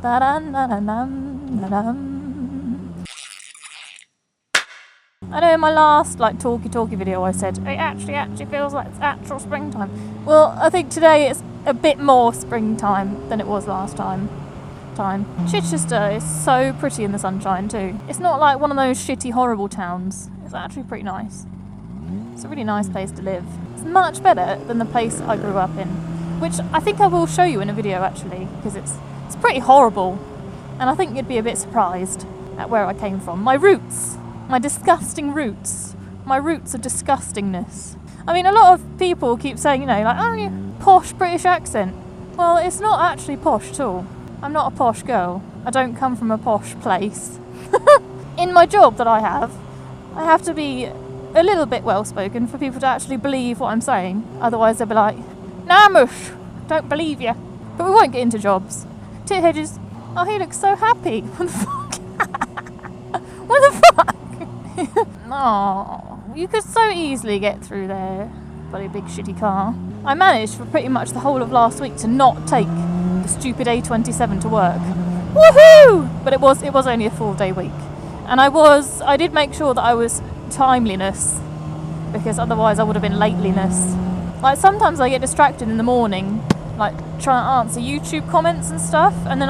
I know in my last talky video I said it actually feels like it's actual springtime. Well, I think today it's a bit more springtime than it was last time. Chichester is so pretty in the sunshine too. It's not like one of those shitty horrible towns. It's actually pretty nice. It's a really nice place to live. It's much better than the place I grew up in, which I think I will show you in a video actually, because it's pretty horrible, and I think you'd be a bit surprised at where I came from. My roots. My disgusting roots. My roots of disgustingness. I mean, a lot of people keep saying, you know, like, oh, you posh British accent. Well, it's not actually posh at all. I'm not a posh girl. I don't come from a posh place. In my job that I have to be a little bit well-spoken for people to actually believe what I'm saying. Otherwise they'll be like, nah, mush, don't believe you. But we won't get into jobs. Tit Hedges, oh, he looks so happy. What the fuck? What the fuck? Oh, you could so easily get through there. Bloody big shitty car. I managed for pretty much the whole of last week to not take the stupid A27 to work. Woohoo! But it was only a 4-day week. And I did make sure that I was timeliness, because otherwise I would have been lateliness. Like sometimes I get distracted in the morning, like trying to answer YouTube comments and stuff, and then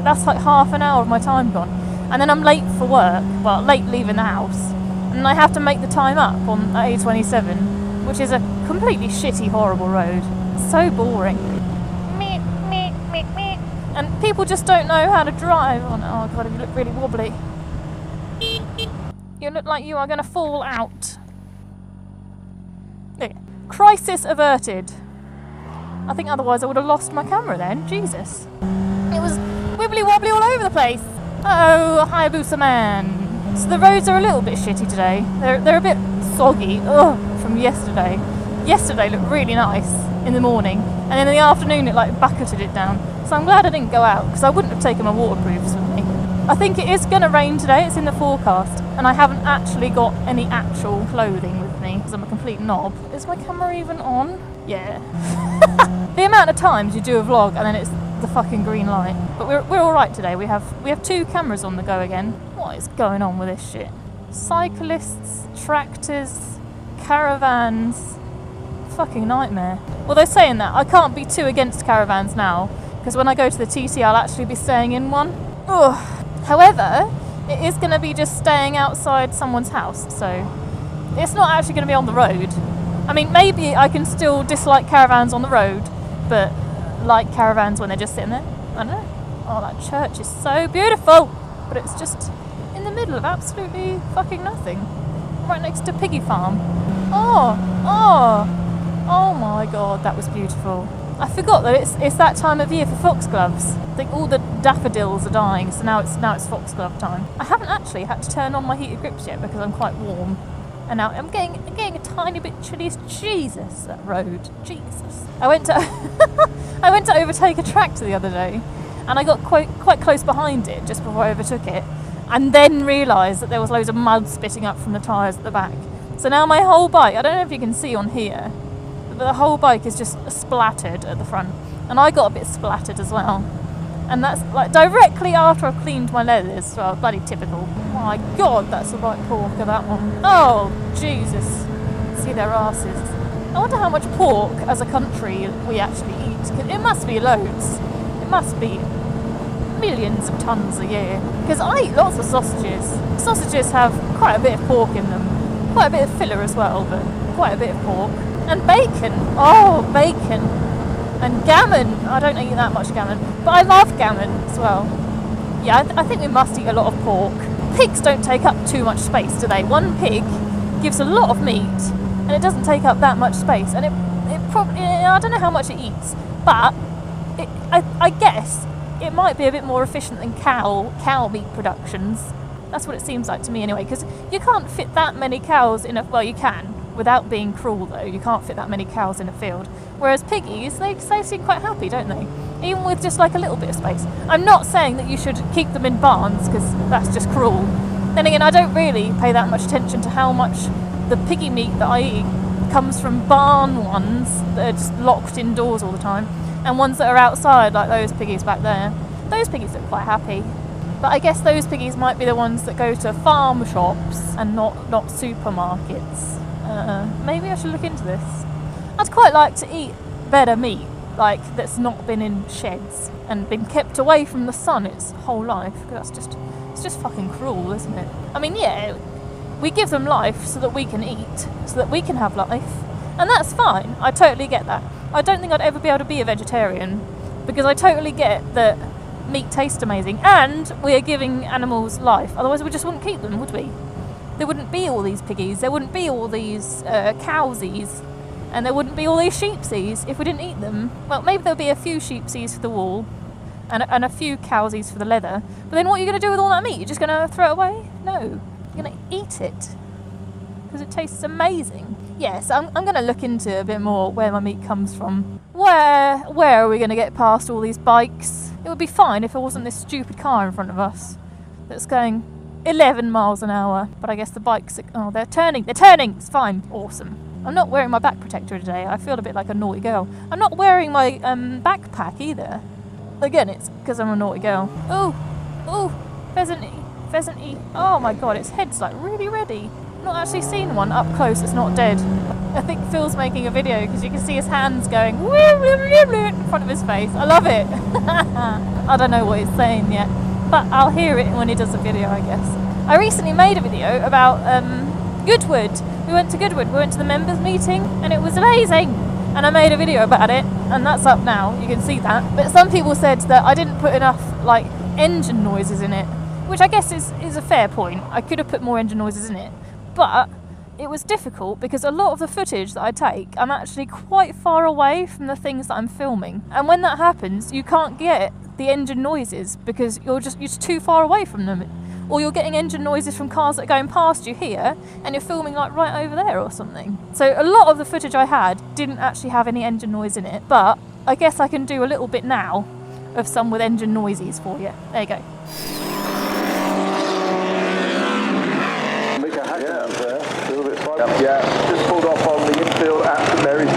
that's like half an hour of my time gone. And then I'm late for work, well, late leaving the house, and I have to make the time up on the A27, which is a completely shitty, horrible road. So boring. And people just don't know how to drive. Oh god, you look really wobbly. You look like you are going to fall out. There. Crisis averted. I think otherwise I would have lost my camera then. Jesus. It was wibbly wobbly all over the place. Oh, Hayabusa man. So the roads are a little bit shitty today. They're a bit soggy. Ugh, from yesterday. Yesterday looked really nice in the morning, and then in the afternoon it like bucketed it down. So I'm glad I didn't go out, because I wouldn't have taken my waterproofs with me. I think it is going to rain today, it's in the forecast, and I haven't actually got any actual clothing with me, because I'm a complete knob. Is my camera even on? Yeah. The amount of times you do a vlog and then it's the fucking green light. But we're alright today, we have 2 cameras on the go again. What is going on with this shit? Cyclists, tractors, caravans, fucking nightmare. Although saying that, I can't be too against caravans now, because when I go to the TT I'll actually be staying in one. Ugh. However, it is going to be just staying outside someone's house, so it's not actually going to be on the road. I mean, maybe I can still dislike caravans on the road, but like caravans when they're just sitting there. I don't know. Oh, that church is so beautiful, but it's just in the middle of absolutely fucking nothing, right next to Piggy Farm. Oh my god, that was beautiful. I forgot that it's that time of year for foxgloves. I think all the daffodils are dying, so now it's foxglove time. I haven't actually had to turn on my heated grips yet because I'm quite warm, and now I'm getting a tiny bit chilly. Jesus, that road, Jesus! I went to overtake a tractor the other day, and I got quite close behind it just before I overtook it, and then realised that there was loads of mud spitting up from the tyres at the back. So now my whole bike, I don't know if you can see on here, but the whole bike is just splattered at the front, and I got a bit splattered as well, and that's like directly after I've cleaned my leathers. Well, bloody typical. My god, that's the right pork of that one. Oh Jesus, see their asses. I wonder how much pork as a country we actually eat, 'cause it must be loads. It must be millions of tons a year, because I eat lots of sausages. Sausages have quite a bit of pork in them, quite a bit of filler as well, but quite a bit of pork. And bacon. Oh, bacon. And gammon. I don't eat that much gammon, but I love gammon as well. Yeah, I think we must eat a lot of pork. Pigs don't take up too much space, do they? One pig gives a lot of meat, and it doesn't take up that much space. And it probably, I don't know how much it eats, but I guess it might be a bit more efficient than cow meat productions. That's what it seems like to me anyway, because you can't fit that many cows in a, well, you can, without being cruel though, you can't fit that many cows in a field. Whereas piggies, they seem quite happy, don't they? Even with just like a little bit of space. I'm not saying that you should keep them in barns, because that's just cruel. Then again, I don't really pay that much attention to how much the piggy meat that I eat comes from barn ones that are just locked indoors all the time, and ones that are outside, like those piggies back there. Those piggies look quite happy. But I guess those piggies might be the ones that go to farm shops and not supermarkets. Maybe I should look into this. I'd quite like to eat better meat, like that's not been in sheds and been kept away from the sun its whole life. Because it's just fucking cruel, isn't it? I mean, yeah, we give them life so that we can eat, so that we can have life, and that's fine. I totally get that. I don't think I'd ever be able to be a vegetarian because I totally get that meat tastes amazing and we're giving animals life. Otherwise we just wouldn't keep them, would we? There wouldn't be all these piggies, there wouldn't be all these cowsies, and there wouldn't be all these sheepsies if we didn't eat them. Well, maybe there'll be a few sheepsies for the wool and a few cowsies for the leather. But then what are you going to do with all that meat? You're just going to throw it away? No, you're going to eat it because it tastes amazing. Yes, I'm going to look into a bit more where my meat comes from. Where are we going to get past all these bikes? It would be fine if it wasn't this stupid car in front of us that's going 11 miles an hour. But I guess the bikes are, they're turning, it's fine, awesome. I'm not wearing my back protector today. I feel a bit like a naughty girl. I'm not wearing my backpack either. Again, it's because I'm a naughty girl. Oh, pheasant-y. Oh my god, its head's like really ready. Not actually seen one up close. It's not dead. I think Phil's making a video because you can see his hands going in front of his face. I love it. I don't know what he's saying yet, but I'll hear it when he does the video, I guess. I recently made a video about Goodwood. We went to Goodwood. We went to the members meeting and it was amazing. And I made a video about it and that's up now. You can see that. But some people said that I didn't put enough like engine noises in it, which I guess is a fair point. I could have put more engine noises in it. But it was difficult because a lot of the footage that I take, I'm actually quite far away from the things that I'm filming. And when that happens, you can't get the engine noises because you're just too far away from them. Or you're getting engine noises from cars that are going past you here and you're filming like right over there or something. So a lot of the footage I had didn't actually have any engine noise in it. But I guess I can do a little bit now of some with engine noises for you. There you go. Yeah, just pulled off on the infield at St Mary's.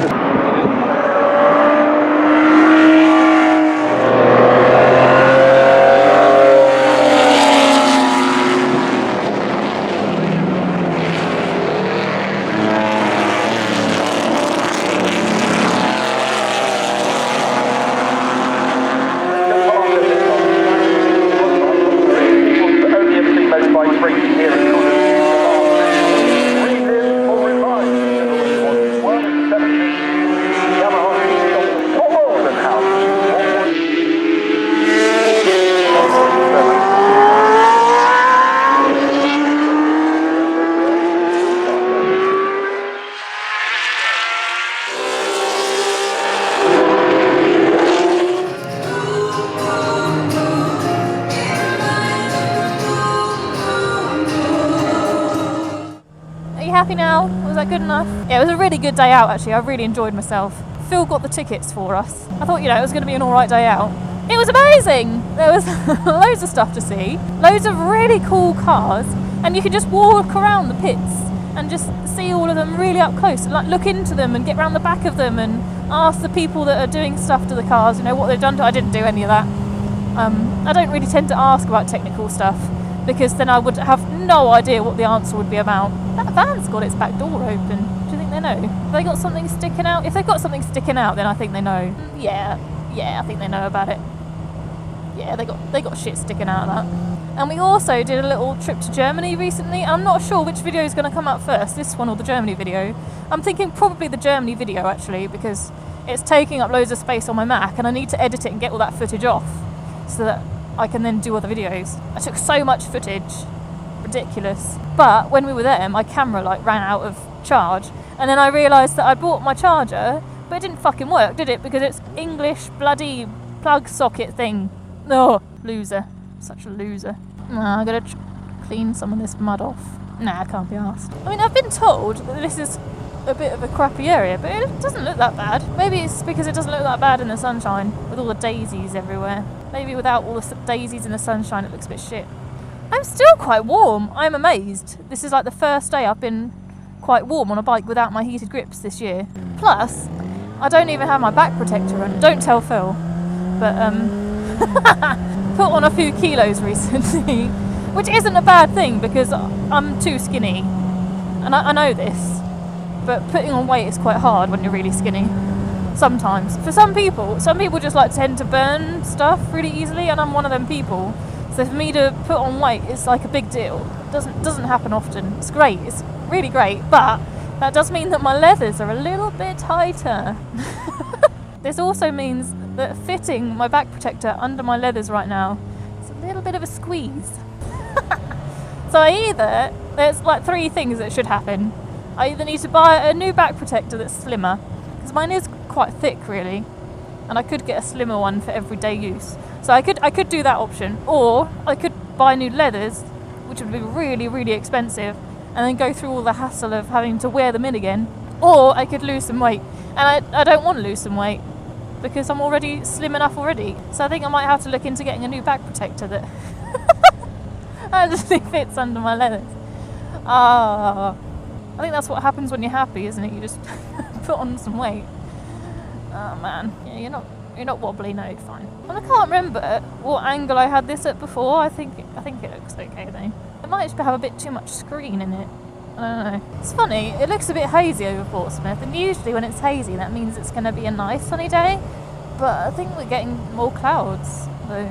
Happy now? Was that good enough? Yeah, it was a really good day out actually. I really enjoyed myself. Phil got the tickets for us. I thought, it was going to be an alright day out. It was amazing! There was loads of stuff to see, loads of really cool cars, and you could just walk around the pits and just see all of them really up close and like look into them and get round the back of them and ask the people that are doing stuff to the cars, what they've done to it. I didn't do any of that. I don't really tend to ask about technical stuff because then I would have no idea what the answer would be about. That van's got its back door open. Do you think they know? Have they got something sticking out? If they've got something sticking out, then I think they know. Yeah, I think they know about it. Yeah, they got shit sticking out of that. And we also did a little trip to Germany recently. I'm not sure which video is going to come out first, this one or the Germany video. I'm thinking probably the Germany video actually, because it's taking up loads of space on my Mac and I need to edit it and get all that footage off so that I can then do other videos. I took so much footage, ridiculous. But when we were there, my camera ran out of charge, and then I realised that I bought my charger, but it didn't fucking work, did it? Because it's English bloody plug socket thing. Oh, loser, such a loser. I'm gonna clean some of this mud off. Nah, I can't be arsed. I mean, I've been told that this is a bit of a crappy area, but it doesn't look that bad. Maybe it's because it doesn't look that bad in the sunshine, with all the daisies everywhere. Maybe without all the daisies in the sunshine it looks a bit shit. I'm still quite warm. I'm amazed. This is the first day I've been quite warm on a bike without my heated grips this year. Plus, I don't even have my back protector on. Don't tell Phil. But, put on a few kilos recently, which isn't a bad thing because I'm too skinny, and I know this, but putting on weight is quite hard when you're really skinny. Sometimes. For some people just like tend to burn stuff really easily, and I'm one of them people. So for me to put on weight is like a big deal. It doesn't happen often. It's great. It's really great, but that does mean that my leathers are a little bit tighter. This also means that fitting my back protector under my leathers right now is a little bit of a squeeze. So there's like three things that should happen. I either need to buy a new back protector that's slimmer, because mine is quite thick really, and I could get a slimmer one for everyday use. So I could do that option, or I could buy new leathers, which would be really, really expensive, and then go through all the hassle of having to wear them in again. Or I could lose some weight, and I don't want to lose some weight because I'm already slim enough already. So I think I might have to look into getting a new back protector that actually fits under my leathers. I think that's what happens when you're happy, isn't it? You just put on some weight. Oh man, yeah, you're not wobbly, no, fine. And I can't remember what angle I had this at before. I think it looks okay though. It might just have a bit too much screen in it. I don't know. It's funny, it looks a bit hazy over Portsmouth, and usually when it's hazy that means it's going to be a nice sunny day, but I think we're getting more clouds, so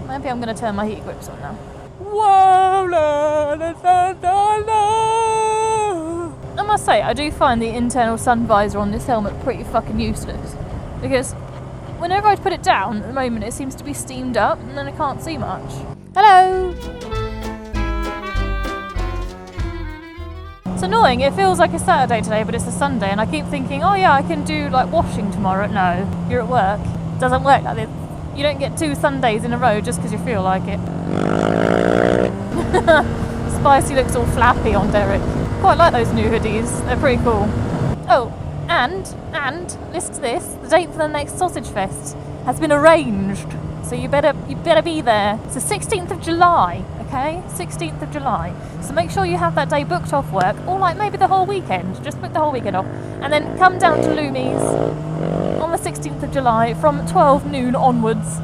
maybe I'm going to turn my heat grips on now. Whoa, la, la, la, la, la. I must say, I do find the internal sun visor on this helmet pretty fucking useless, because whenever I put it down at the moment it seems to be steamed up and then I can't see much. Hello! It's annoying, it feels like a Saturday today but it's a Sunday, and I keep thinking, oh yeah, I can do like washing tomorrow. No, you're at work. It doesn't work like this. You don't get 2 Sundays in a row just because you feel like it. Spicy looks all flappy on Derek. Quite like those new hoodies, they're pretty cool. Oh, and listen to this, the date for the next SausageFest has been arranged, so you better be there. It's the 16th of July, okay? 16th of July. So make sure you have that day booked off work, or like maybe the whole weekend. Just book the whole weekend off, and then come down to Loomies on the 16th of July from 12 noon onwards.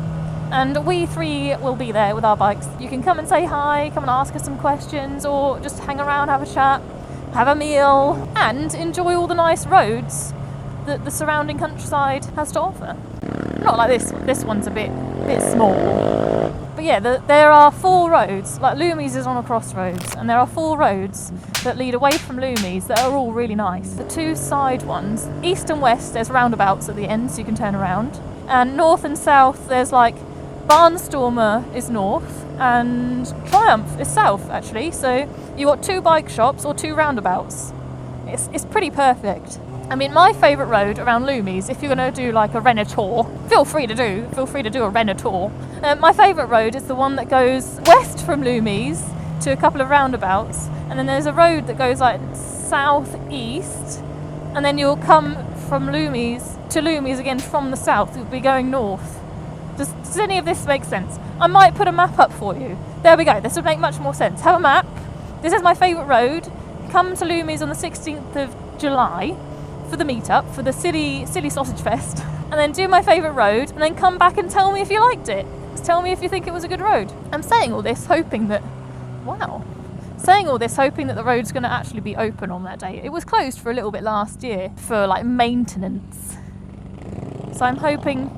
And we 3 will be there with our bikes. You can come and say hi, come and ask us some questions, or just hang around, have a chat, have a meal, and enjoy all the nice roads that the surrounding countryside has to offer. Not like this one's a bit small. But yeah, there are 4 roads, like Loomies is on a crossroads, and there are 4 roads that lead away from Loomies that are all really nice. The 2 side ones, east and west, there's roundabouts at the end so you can turn around. And north and south, there's like Barnstormer is north and Triumph is south actually, so you got 2 bike shops or 2 roundabouts. It's pretty perfect. I mean, my favourite road around Loomies, if you're going to do like a Renna tour, feel free to do a Renna tour. My favourite road is the one that goes west from Loomies to a couple of roundabouts, and then there's a road that goes like south-east, and then you'll come from Loomies to Loomies again from the south. You'll be going north. Does any of this make sense? I might put a map up for you. There we go, this would make much more sense. Have a map. This is my favourite road. Come to Loomies on the 16th of July for the meetup, for the Sidi SausageFest, and then do my favourite road, and then come back and tell me if you liked it. Just tell me if you think it was a good road. I'm saying all this hoping that the road's going to actually be open on that day. It was closed for a little bit last year for like maintenance. So I'm hoping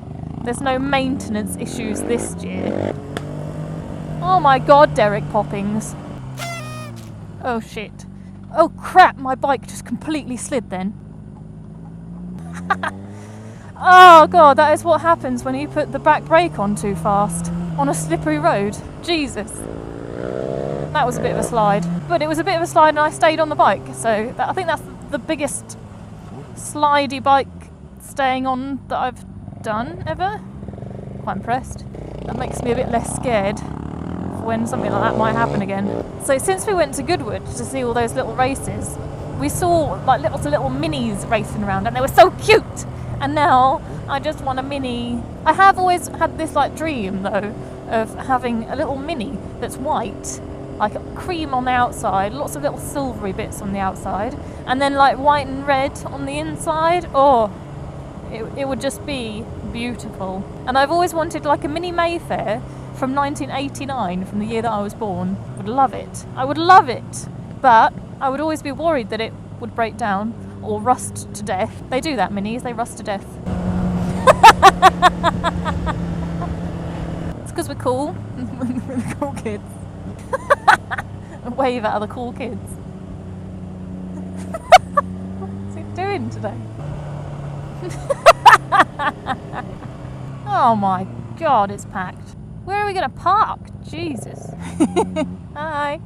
there's no maintenance issues this year. Oh my god, Derek Poppings. Oh shit. Oh crap, my bike just completely slid then. Oh god, that is what happens when you put the back brake on too fast on a slippery road. Jesus. That was a bit of a slide. But it was a bit of a slide and I stayed on the bike. So I think that's the biggest slidey bike staying on that I've done ever. Quite impressed. That makes me a bit less scared for when something like that might happen again. So since we went to Goodwood to see all those little races, we saw like lots of little minis racing around and they were so cute. And now I just want a mini. I have always had this like dream though of having a little mini that's white, like cream on the outside, lots of little silvery bits on the outside, and then like white and red on the inside. Oh, it would just be beautiful. And I've always wanted like a mini Mayfair from 1989, from the year that I was born. Would love it. I would love it. But I would always be worried that it would break down or rust to death. They do that, minis, they rust to death. It's because we're cool. We're the cool kids. Wave at other cool kids. What's it doing today? Oh my god, it's packed. Where are we going to park? Jesus. Hi.